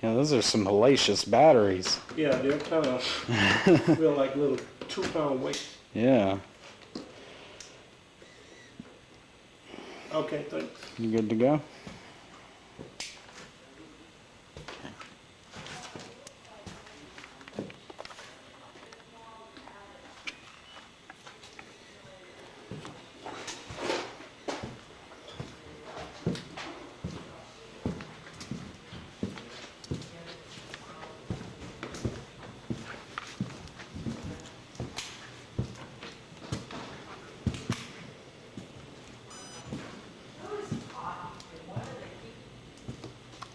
Yeah, those are some hellacious batteries. Yeah, they're kind of feel like little 2-pound weights. Yeah. Okay, thanks. You good to go?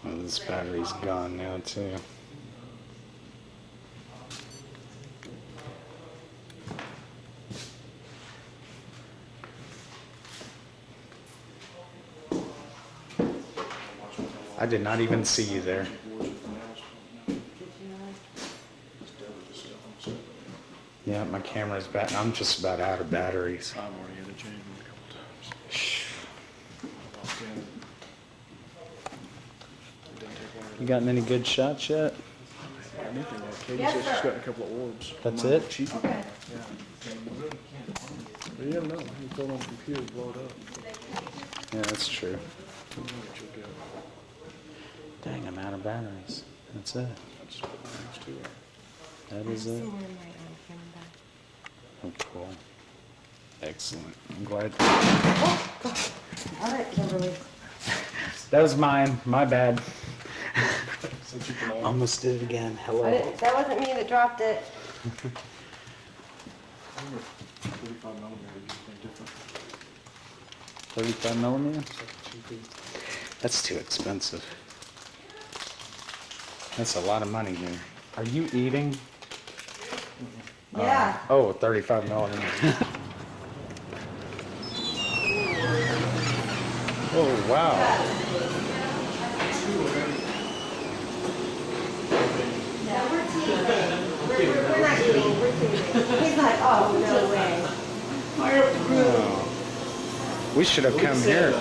Oh, this battery's gone now too. I did not even see you there. Yeah, my camera's back. I'm just about out of batteries. I've already had to change them a couple times. You gotten any good shots yet? Yes, sir. got a couple of orbs. That's it? Okay. But you never know. You go on the computer, blow it up. Yeah, that's true. You know what you'll get. Dang, I'm out of batteries. That's it. I just put my next to it. That is it. Somewhere in my camera bag. Oh, cool. Excellent. I'm glad. All right, Kimberly. That was mine. My bad. Since you can Almost did it again. Hello. That wasn't me that dropped it. 45 millimeter, you think different. 35 millimeter? It's like 2 feet. That's too expensive. That's a lot of money, dude. Are you eating? Yeah. Oh, 35 millimeter. Oh, wow. Yeah, we're teaming. We're not eating, we're teaming. He's like, oh, no way. Oh. We should have come here.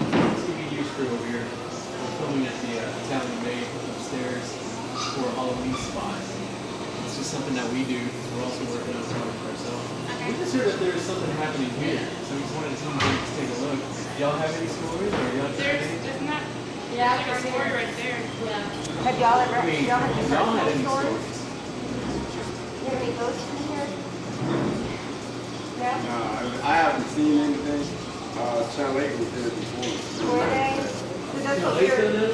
TV use crew over here. We're filming at the Italian Maid upstairs for a Halloween spot. It's just something that we do. We're also working on something for ourselves. We just heard that there's something happening here, so we just wanted to come here to take a look. Y'all have any stories, or y'all There's, isn't that, yeah, like a story right there. Yeah. Have y'all ever, I mean, y'all have if y'all had any stories? stories? You have any ghosts in here? No? I haven't seen anything. Channel 8 was there before. Were they? So that's what we're,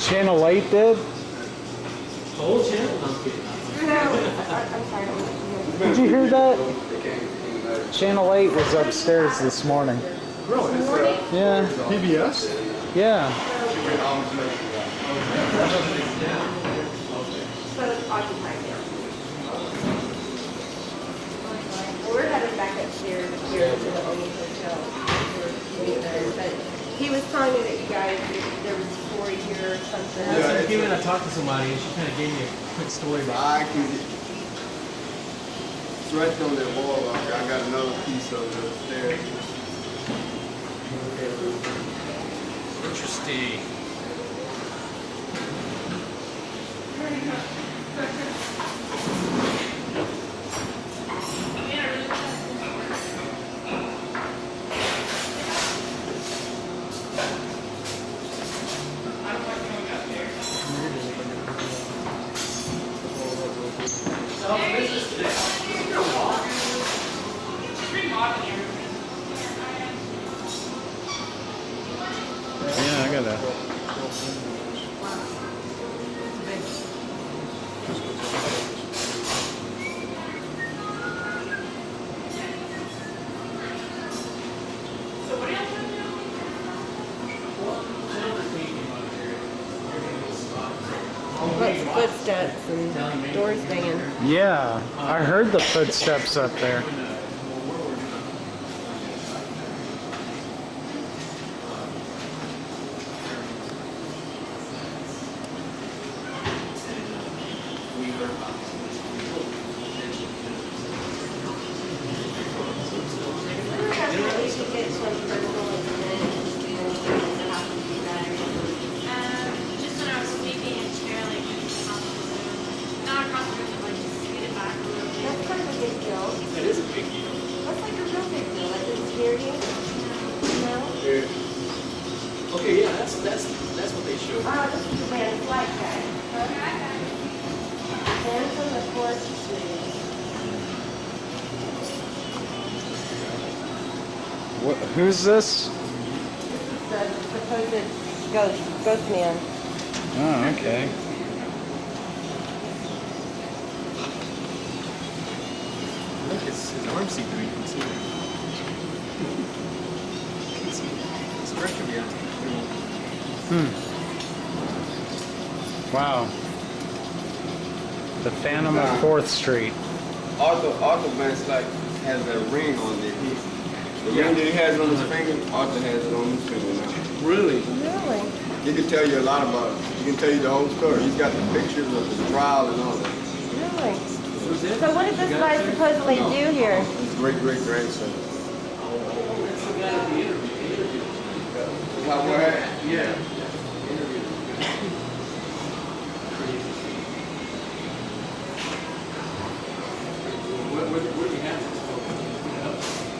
Channel 8 did? The whole channel? No, I'm kidding. no, I'm sorry. Did you hear that? They came Channel 8 was upstairs this morning. Yeah. PBS? Yeah. So it's occupied now. We're headed back upstairs here to the old hotel. But he was telling me that you guys, there was a story here or something. Yeah, I came in, I talked to somebody, and she kind of gave me a quick story about I can get. It's right on that wall out there. I got another piece of it upstairs. Interesting. Yeah, I gotta. Lots of footsteps and doors banging. Yeah, I heard the footsteps up there. Just when I was sleeping in a chair, like, across the room. Not across the room, but like, just scoot it back a little bit. That's kind of a big deal. It is a big deal. That's like a real big deal. Like, does it scare you? No? Okay, yeah, that's what they showed. This is the band flight guy. Bands on the 4th Street. Who's this? The supposed ghost man. Oh, okay. Look, his arm seemed to be concealed. You can see the stretcher behind him. Wow. The Phantom of 4th Street. Arthur Van Slyke has a ring on there. The ring that he has on his finger, Arthur has it on his finger now. Really? Really? He can tell you a lot about it. He can tell you the whole story. He's got the pictures of the trial and all that. Really? Who's that? So what did this guy supposedly do here? His great-great-grandson. That's the guy that we interviewed. How what? Yeah.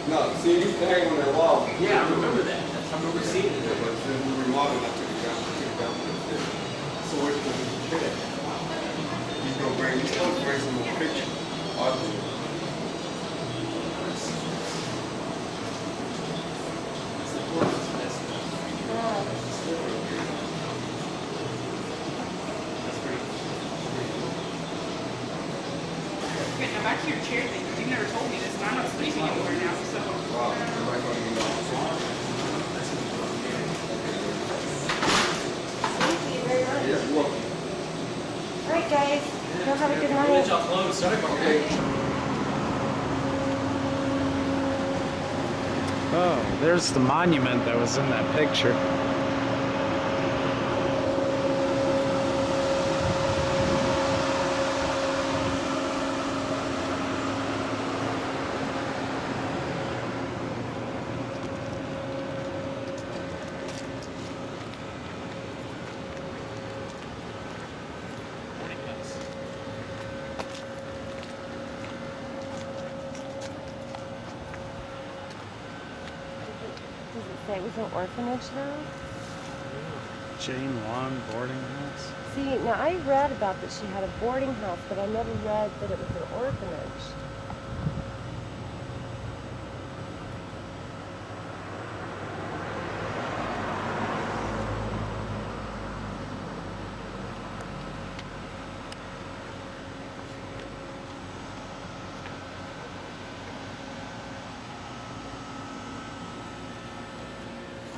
No, see, it used to hang on that wall. Yeah, I remember that. I remember seeing it. But since we remodeled, I took it down. So where's the pit? He's gonna bring, he's supposed to bring some more pictures. Awesome. Okay, now back to your chair thing, because you never told me this, and I'm not sleeping anywhere now, so. Wow, everybody gonna be Thank you very much. Yeah, you're welcome. All right, guys. Y'all have a good Let night. y'all close. Sorry about Okay. Oh, there's the monument that was in that picture. Does it say it was an orphanage house? Jane Wan boarding house. See, now I read about that she had a boarding house, but I never read that it was an orphanage.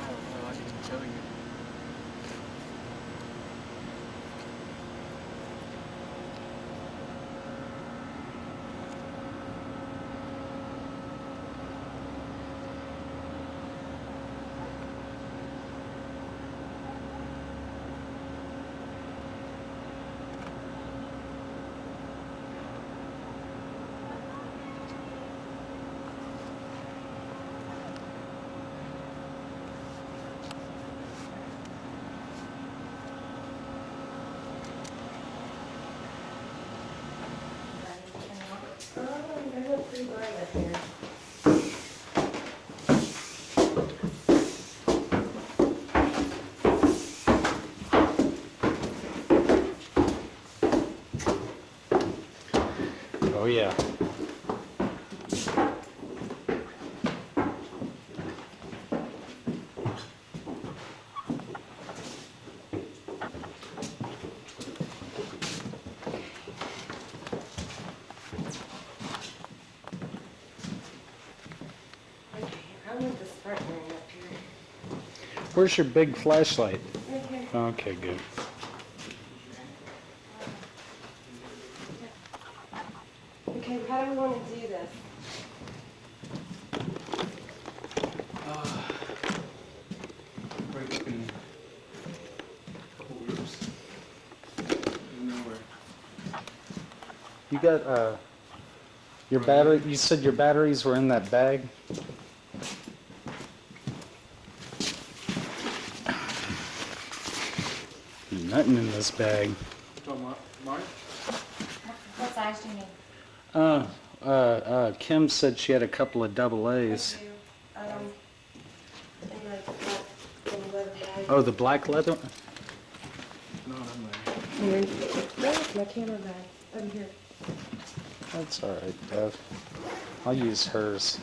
I don't know. I didn't tell you. Oh, there's a free toilet here. Oh yeah. Okay, I want the sparkling up here. Where's your big flashlight? Right here. Okay, good. Okay, how do we want to do this? Break up in a couple groups. Nowhere. You got your battery. You said your batteries were in that bag. Nothing in this bag. Talking about Mark? What size do you need? Kim said she had a couple of double A's. And like that, and leather bag. Oh, the black leather? No, I'm not. Here. No, it's my camera bag. Over here. That's all right, Bev. I'll use hers.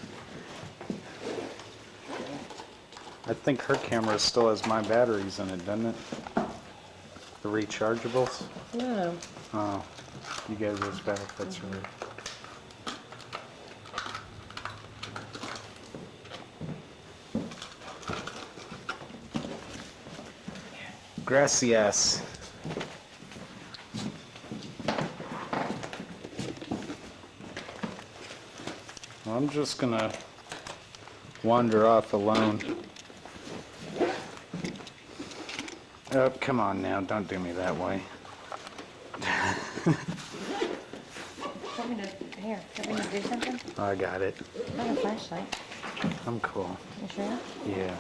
I think her camera still has my batteries in it, doesn't it? The rechargeables? No. Oh, you gave those back. That's right. Gracias. Well, I'm just gonna wander off alone. Oh, come on now, don't do me that way. Want me to, here, want me to do something? I got it. I have a flashlight. I'm cool. You sure? Yeah.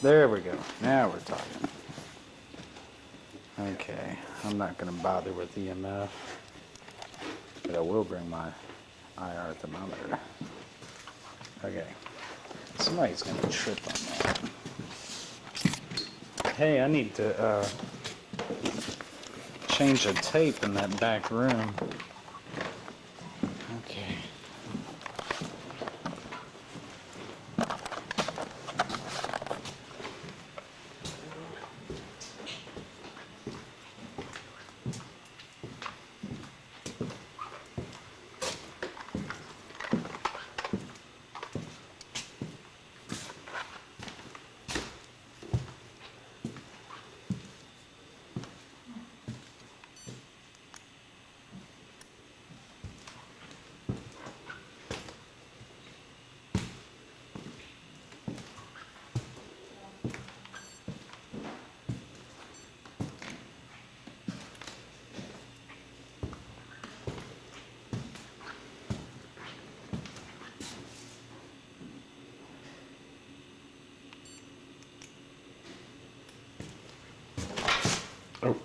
There we go. Now we're talking. Okay, I'm not gonna bother with EMF, but I will bring my IR thermometer. Okay. Somebody's gonna trip on that. Hey, I need to change a tape in that back room. Okay. Oh.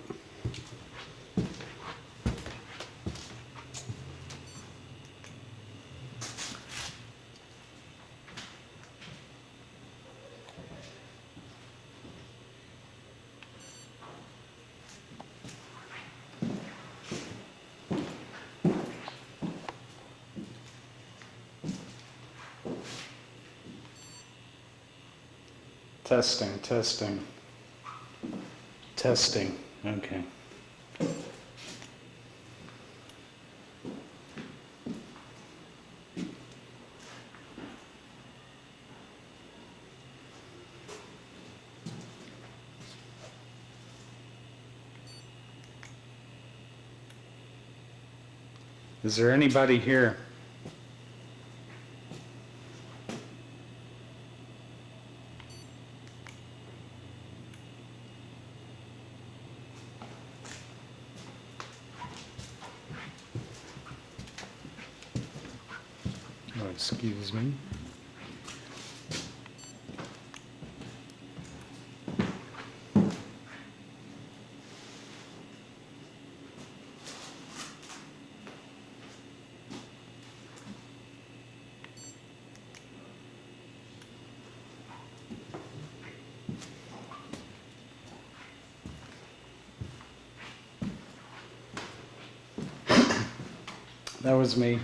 Testing, testing. Testing. Okay. Is there anybody here? Oh, excuse me. That was me.